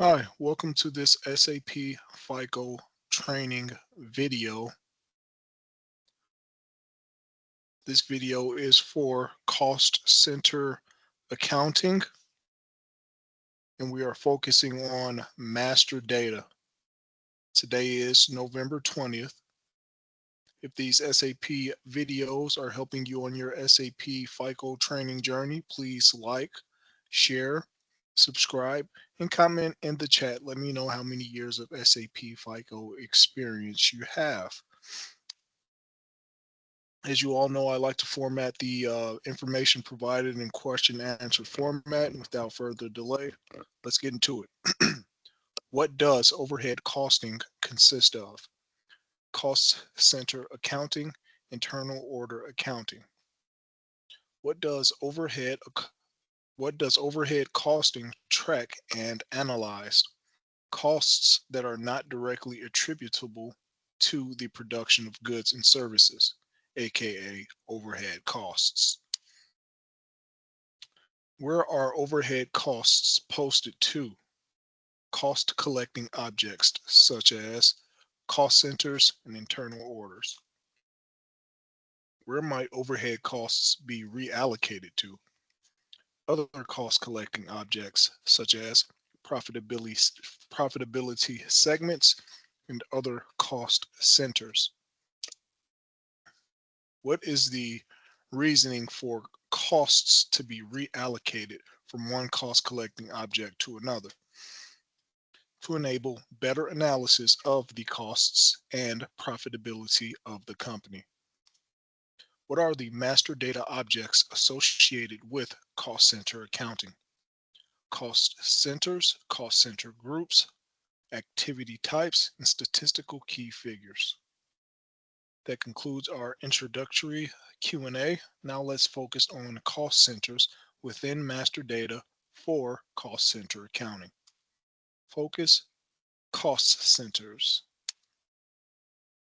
Hi, welcome to this SAP FICO training video. This video is for cost center accounting, and we are focusing on master data. Today is November 20th. If these SAP videos are helping you on your SAP FICO training journey, please like, share, subscribe, and comment in the chat. Let me know how many years of SAP FICO experience you have. As you all know, I like to format the information provided in question and answer format. And without further delay, let's get into it. What does overhead costing consist of? Cost center accounting, internal order accounting. What does overhead costing track and analyze? Costs that are not directly attributable to the production of goods and services, aka overhead costs. Where are overhead costs posted to? Cost collecting objects such as cost centers and internal orders. Where might overhead costs be reallocated to? Other cost collecting objects such as profitability segments and other cost centers. What is the reasoning for costs to be reallocated from one cost collecting object to another? To enable better analysis of the costs and profitability of the company. What are the master data objects associated with cost center accounting? Cost centers, cost center groups, activity types, and statistical key figures. That concludes our introductory Q&A. Now let's focus on cost centers within master data for cost center accounting. Focus cost centers.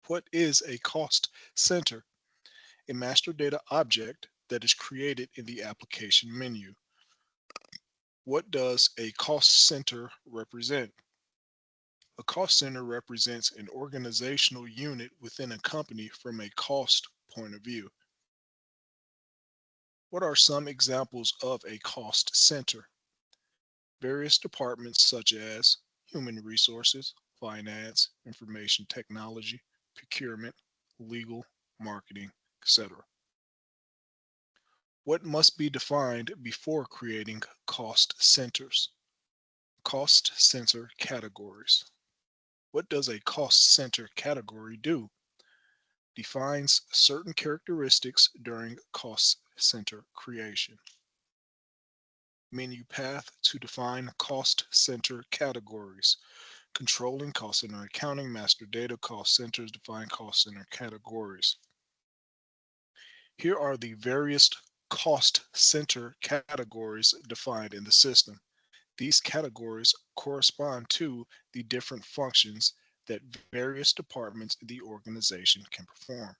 What is a cost center? A master data object that is created in the application menu. What does a cost center represent? A cost center represents an organizational unit within a company from a cost point of view. What are some examples of a cost center? Various departments such as human resources, finance, information technology, procurement, legal, marketing, etc. What must be defined before creating cost centers? Cost center categories. What does a cost center category do? Defines certain characteristics during cost center creation. Menu path to define cost center categories. Controlling cost center accounting, master data, cost centers, define cost center categories. Here are the various cost center categories defined in the system. These categories correspond to the different functions that various departments in the organization can perform.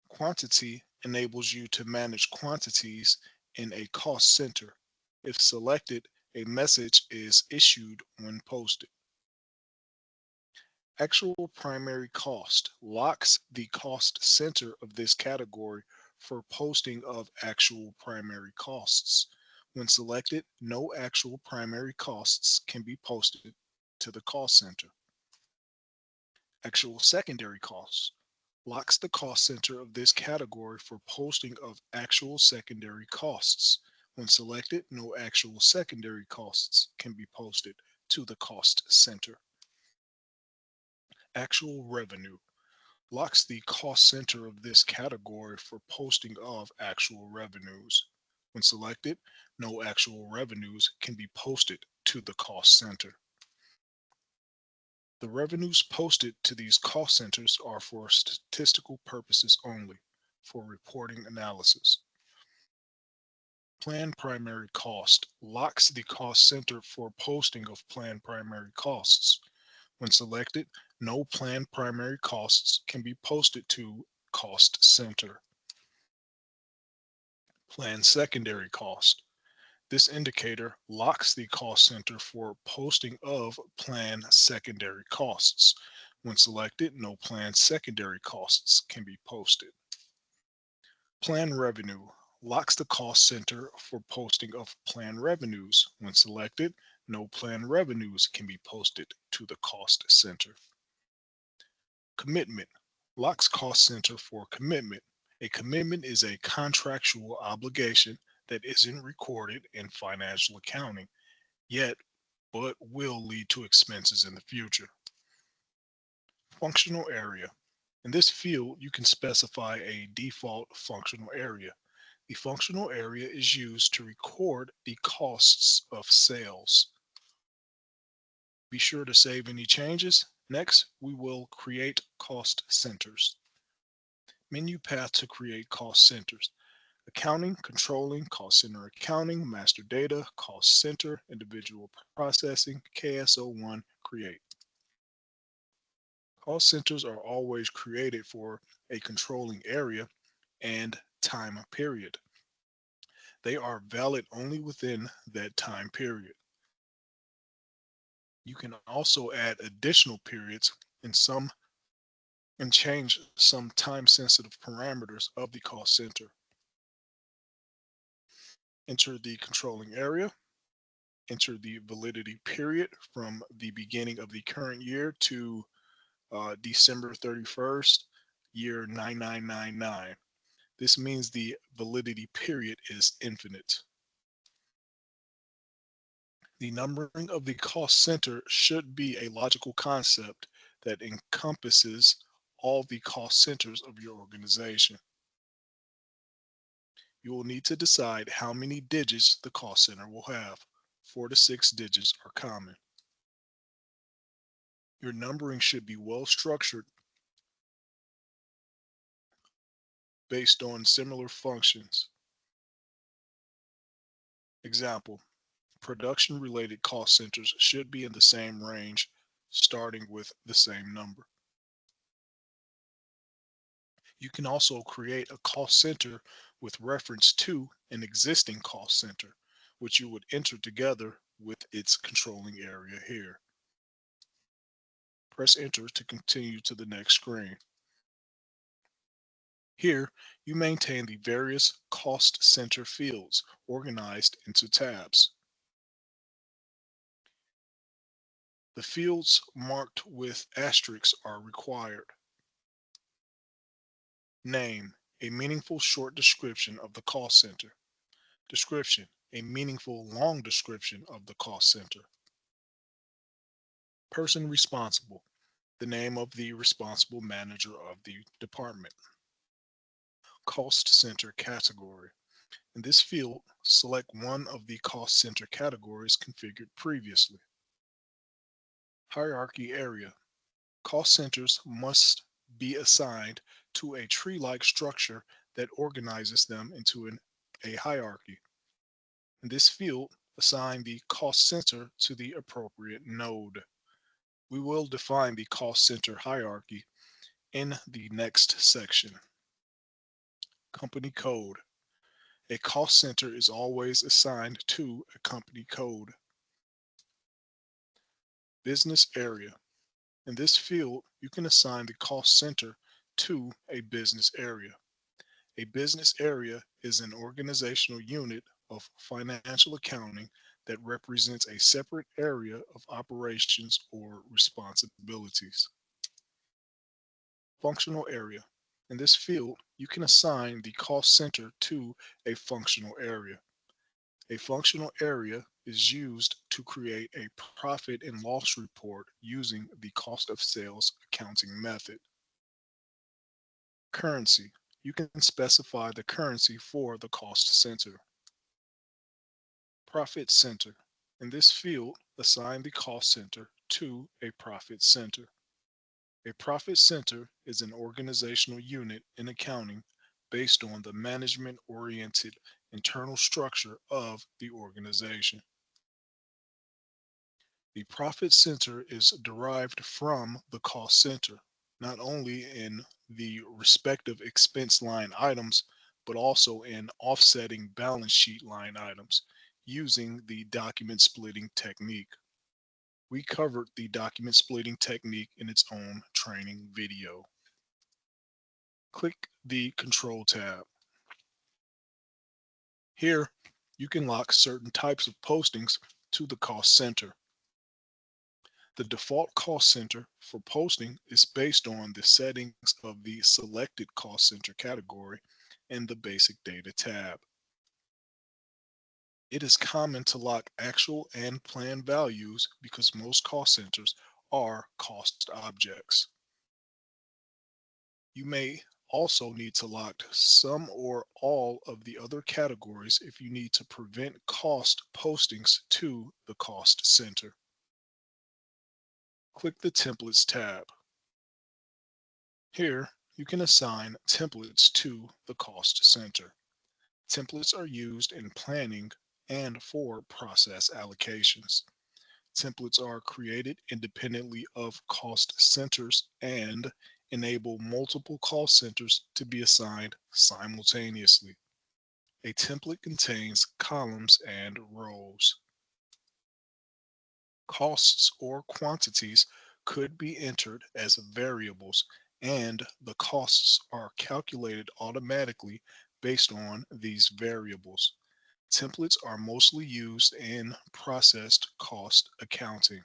Quantity enables you to manage quantities in a cost center. If selected, a message is issued when posted. Actual primary cost locks the cost center of this category for posting of actual primary costs. When selected, no actual primary costs can be posted to the cost center. Actual secondary costs locks the cost center of this category for posting of actual secondary costs. When selected, no actual secondary costs can be posted to the cost center. Actual revenue locks the cost center of this category for posting of actual revenues. When selected, no actual revenues can be posted to the cost center. The revenues posted to these cost centers are for statistical purposes only, for reporting analysis. Planned primary cost locks the cost center for posting of planned primary costs. When selected, no planned primary costs can be posted to cost center. Planned secondary cost This indicator locks the cost center for posting of planned secondary costs. When selected, no planned secondary costs can be posted. Planned revenue locks the cost center for posting of planned revenues. When selected, no planned revenues can be posted to the cost center. Commitment locks cost center for commitment. A commitment is a contractual obligation that isn't recorded in financial accounting yet but will lead to expenses in the future. Functional area. In this field, you can specify a default functional area. The functional area is used to record the costs of sales. Be sure to save any changes. Next, we will create cost centers. Menu path to create cost centers. Accounting, controlling, cost center accounting, master data, cost center, individual processing, KSO1, create. Cost centers are always created for a controlling area and time period. They are valid only within that time period. You can also add additional periods and change some time sensitive parameters of the cost center. Enter the controlling area. Enter the validity period from the beginning of the current year to December 31st, year 9999. This means the validity period is infinite. The numbering of the cost center should be a logical concept that encompasses all the cost centers of your organization. You will need to decide how many digits the cost center will have. 4 to 6 digits are common. Your numbering should be well structured based on similar functions. Example, production related cost centers should be in the same range, starting with the same number. You can also create a cost center with reference to an existing cost center, which you would enter together with its controlling area here. Press enter to continue to the next screen. Here, you maintain the various cost center fields organized into tabs. The fields marked with asterisks are required. Name, a meaningful short description of the cost center. Description, a meaningful long description of the cost center. Person responsible, the name of the responsible manager of the department. Cost center category. In this field, select one of the cost center categories configured previously. Hierarchy area. Cost centers must be assigned to a tree-like structure that organizes them into a hierarchy. In this field, assign the cost center to the appropriate node. We will define the cost center hierarchy in the next section. Company code. A cost center is always assigned to a company code. Business area. In this field, you can assign the cost center to a business area. A business area is an organizational unit of financial accounting that represents a separate area of operations or responsibilities. Functional area. In this field, you can assign the cost center to a functional area. A functional area is used to create a profit and loss report using the cost of sales accounting method. Currency. You can specify the currency for the cost center. Profit center. In this field, assign the cost center to a profit center. A profit center is an organizational unit in accounting based on the management-oriented internal structure of the organization. The profit center is derived from the cost center, not only in the respective expense line items, but also in offsetting balance sheet line items. using the document splitting technique. We covered the document splitting technique in its own training video. Click the Control tab. Here, you can lock certain types of postings to the cost center. The default cost center for posting is based on the settings of the selected cost center category in the Basic Data tab. It is common to lock actual and planned values because most cost centers are cost objects. You may also need to lock some or all of the other categories if you need to prevent cost postings to the cost center. Click the Templates tab. Here, you can assign templates to the cost center. Templates are used in planning and for process allocations. Templates are created independently of cost centers and enable multiple cost centers to be assigned simultaneously. A template contains columns and rows. Costs or quantities could be entered as variables, and the costs are calculated automatically based on these variables. Templates are mostly used in processed cost accounting.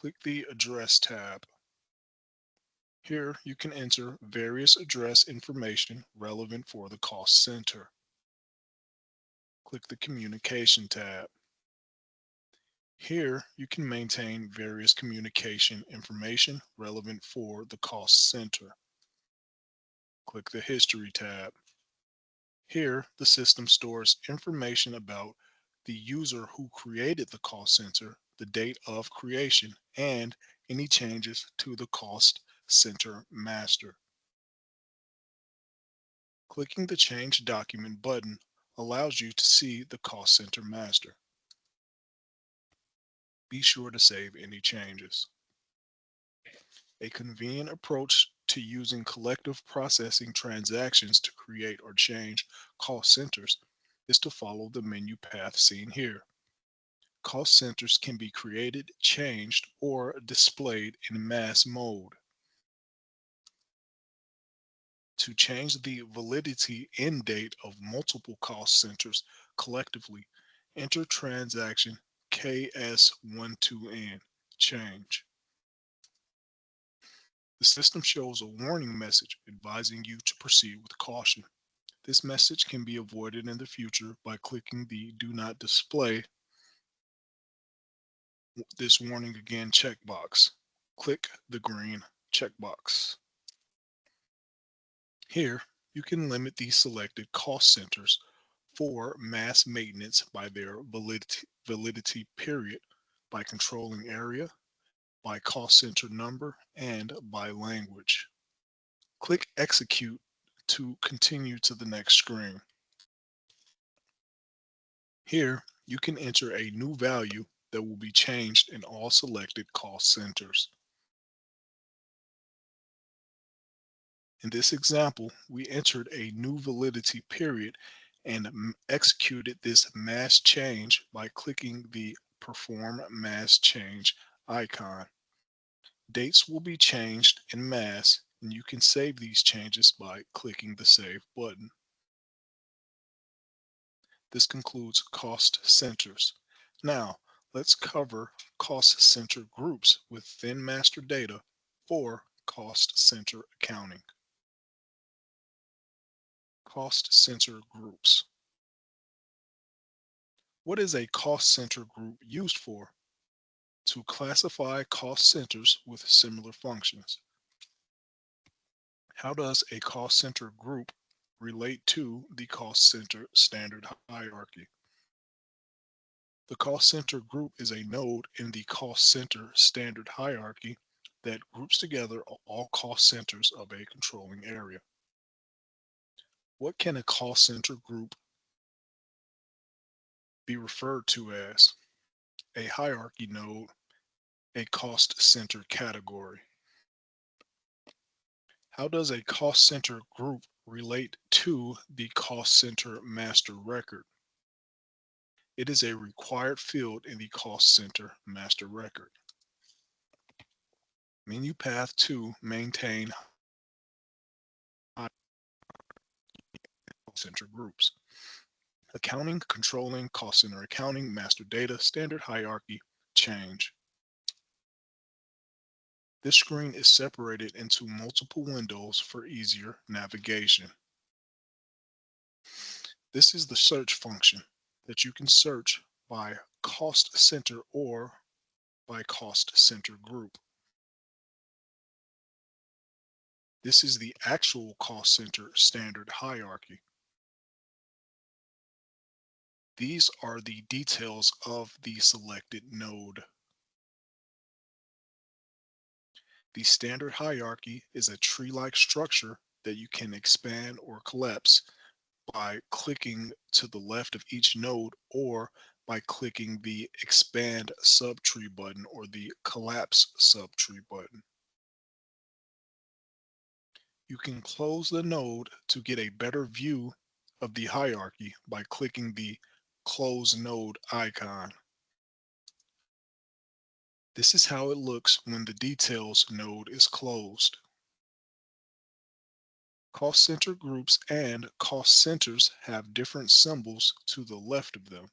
Click the Address tab. Here you can enter various address information relevant for the cost center. Click the Communication tab. Here you can maintain various communication information relevant for the cost center. Click the History tab. Here the system stores information about the user who created the cost center, the date of creation, and any changes to the cost center master. Clicking the Change Document button allows you to see the cost center master. Be sure to save any changes. A convenient approach to using collective processing transactions to create or change cost centers is to follow the menu path seen here. Cost centers can be created, changed, or displayed in mass mode. To change the validity end date of multiple cost centers collectively, enter transaction KS12N, change. The system shows a warning message advising you to proceed with caution. This message can be avoided in the future by clicking the Do Not Display this warning again checkbox. Click the green checkbox. Here, you can limit the selected cost centers for mass maintenance by their validity period, by controlling area, by cost center number, and by language. Click Execute to continue to the next screen. Here, you can enter a new value that will be changed in all selected cost centers. In this example, we entered a new validity period and executed this mass change by clicking the Perform Mass Change icon. Dates will be changed in mass, and you can save these changes by clicking the Save button. This concludes cost centers. Now, let's cover cost center groups within master data for cost center accounting. Cost center groups. What is a cost center group used for? To classify cost centers with similar functions. How does a cost center group relate to the cost center standard hierarchy? The cost center group is a node in the cost center standard hierarchy that groups together all cost centers of a controlling area. What can a cost center group be referred to as? A hierarchy node, a cost center category. How does a cost center group relate to the cost center master record. It is a required field in the cost center master record. Menu path to maintain cost center groups. Accounting, controlling, cost center accounting, master data, standard hierarchy, change. This screen is separated into multiple windows for easier navigation. This is the search function that you can search by cost center or by cost center group. This is the actual cost center standard hierarchy. These are the details of the selected node. The standard hierarchy is a tree-like structure that you can expand or collapse by clicking to the left of each node or by clicking the expand subtree button or the collapse subtree button. You can close the node to get a better view of the hierarchy by clicking the close node icon. This is how it looks when the details node is closed. Cost center groups and cost centers have different symbols to the left of them.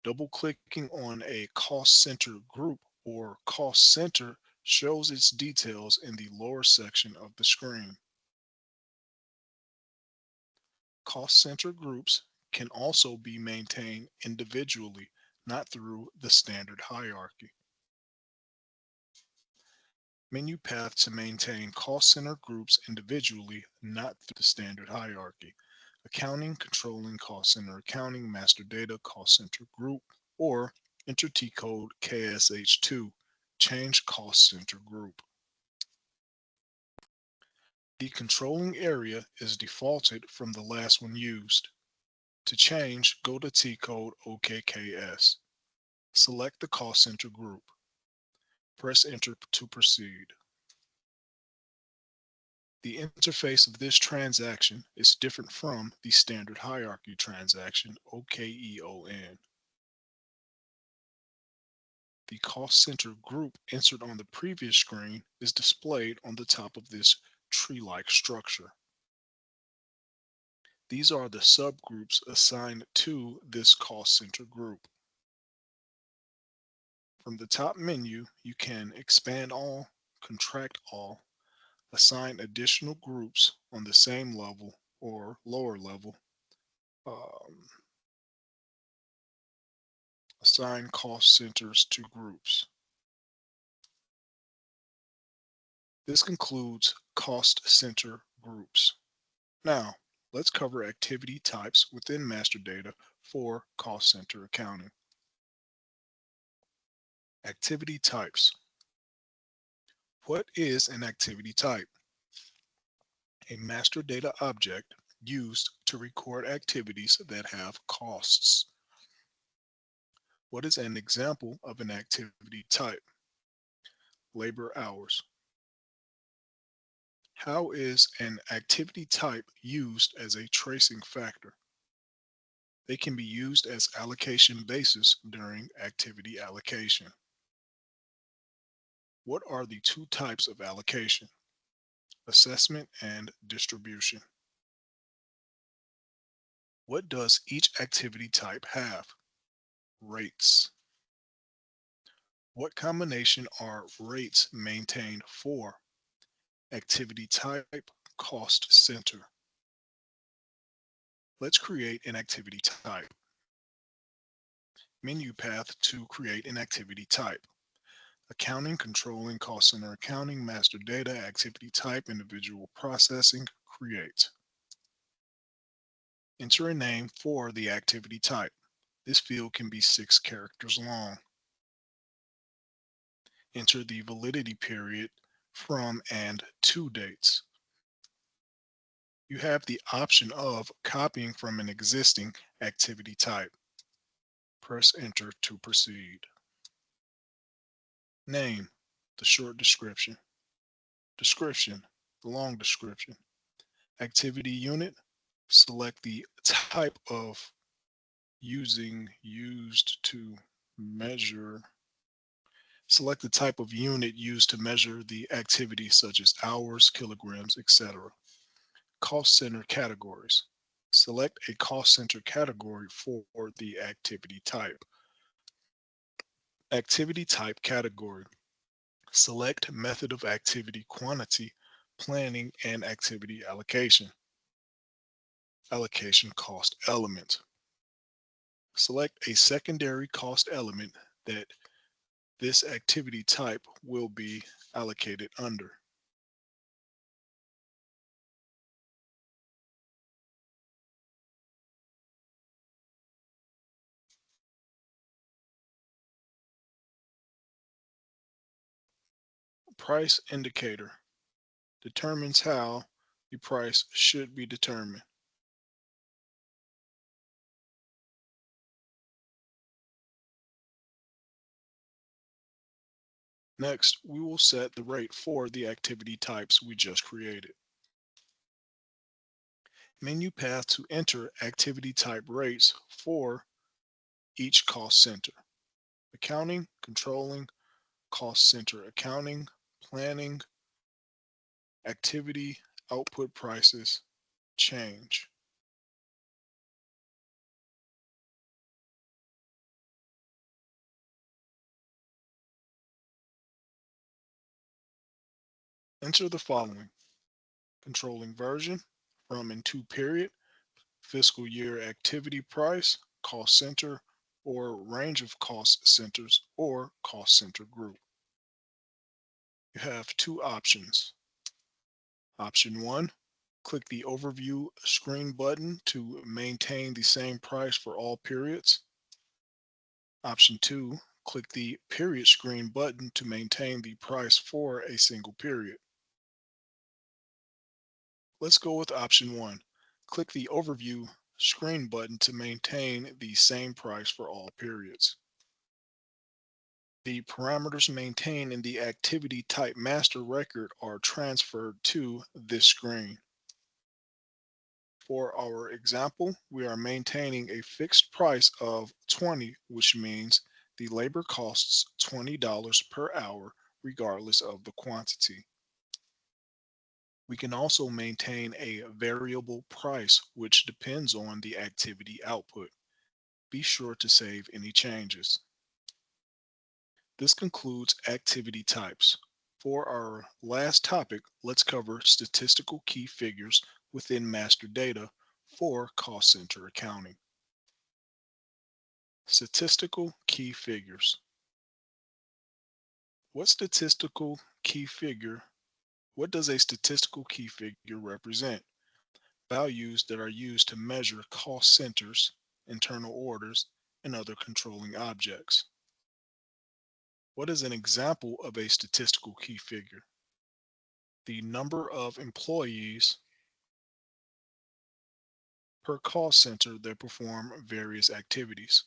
Double-clicking on a cost center group or cost center shows its details in the lower section of the screen. Cost center groups can also be maintained individually, not through the standard hierarchy. Menu path to maintain cost center groups individually, not through the standard hierarchy. Accounting, controlling, cost center accounting, master data, cost center group, or enter T code KSH2, change cost center group. The controlling area is defaulted from the last one used. To change, go to T code OKKS. Select the cost center group. Press enter to proceed. The interface of this transaction is different from the standard hierarchy transaction OKEON. The cost center group entered on the previous screen is displayed on the top of this tree-like structure. These are the subgroups assigned to this cost center group. From the top menu, you can expand all, contract all, assign additional groups on the same level or lower level, assign cost centers to groups. This concludes cost center groups. Now, let's cover activity types within master data for cost center accounting. Activity types. What is an activity type? A master data object used to record activities that have costs. What is an example of an activity type? Labor hours. How is an activity type used as a tracing factor? They can be used as allocation basis during activity allocation. What are the two types of allocation? Assessment and distribution. What does each activity type have? Rates. What combination are rates maintained for? Activity type, cost center. Let's create an activity type. Menu path to create an activity type. Accounting, controlling, cost center accounting, master data, activity type, individual processing, create. Enter a name for the activity type. This field can be 6 characters long. Enter the validity period from and to dates. You have the option of copying from an existing activity type. Press enter to proceed. Name, the short description. Description, the long description. Activity unit, select the type of used to measure. Select the type of unit used to measure the activity such as hours, kilograms, etc. Cost center categories. Select a cost center category for the activity type. Activity type category. Select method of activity quantity, planning, and activity allocation. Allocation cost element. Select a secondary cost element that this activity type will be allocated under. Price indicator determines how the price should be determined. Next, we will set the rate for the activity types we just created. Menu path to enter activity type rates for each cost center. Accounting, controlling, cost center accounting, planning, activity, output prices, change. Enter the following: controlling version, from and to period, fiscal year activity price, cost center, or range of cost centers, or cost center group. You have two options. Option 1, click the overview screen button to maintain the same price for all periods. Option 2, click the period screen button to maintain the price for a single period. Let's go with option 1. Click the overview screen button to maintain the same price for all periods. The parameters maintained in the activity type master record are transferred to this screen. For our example, we are maintaining a fixed price of 20, which means the labor costs $20 per hour regardless of the quantity. We can also maintain a variable price which depends on the activity output. Be sure to save any changes. This concludes activity types. For our last topic, let's cover statistical key figures within master data for cost center accounting. Statistical key figures. What statistical key figure, what does a statistical key figure represent? Values that are used to measure cost centers, internal orders, and other controlling objects. What is an example of a statistical key figure? The number of employees per cost center that perform various activities.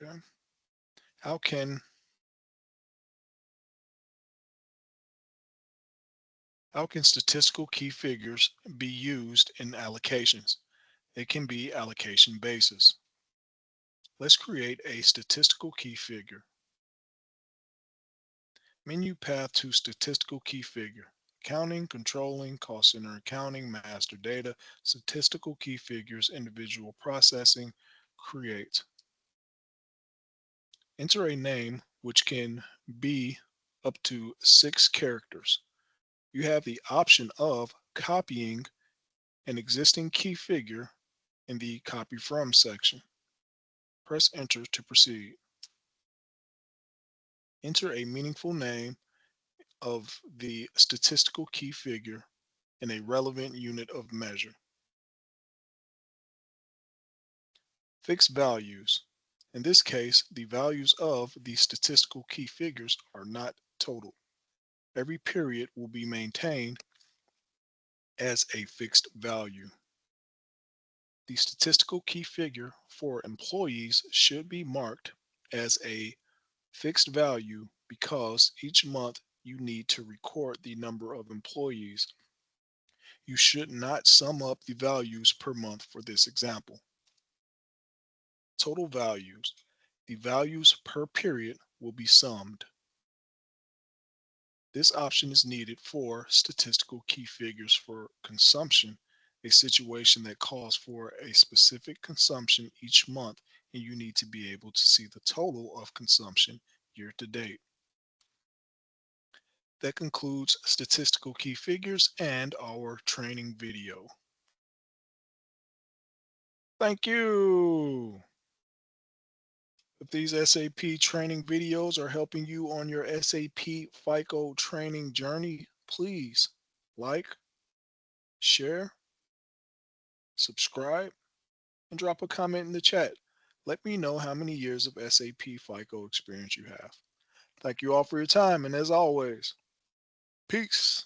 Okay. How can how can statistical key figures be used in allocations? It can be allocation basis. Let's create a statistical key figure. Menu path to statistical key figure. Accounting, controlling, cost center accounting, master data, statistical key figures, individual processing, create. Enter a name which can be up to 6 characters. You have the option of copying an existing key figure in the Copy From section. Press Enter to proceed. Enter a meaningful name of the statistical key figure in a relevant unit of measure. Fixed values. In this case, the values of the statistical key figures are not total. Every period will be maintained as a fixed value. The statistical key figure for employees should be marked as a fixed value because each month you need to record the number of employees. You should not sum up the values per month for this example. Total values. The values per period will be summed. This option is needed for statistical key figures for consumption, a situation that calls for a specific consumption each month, and you need to be able to see the total of consumption year to date. That concludes statistical key figures and our training video. Thank you. If these SAP training videos are helping you on your SAP FICO training journey, please like, share, subscribe, and drop a comment in the chat. Let me know how many years of SAP FICO experience you have. Thank you all for your time, and as always, peace.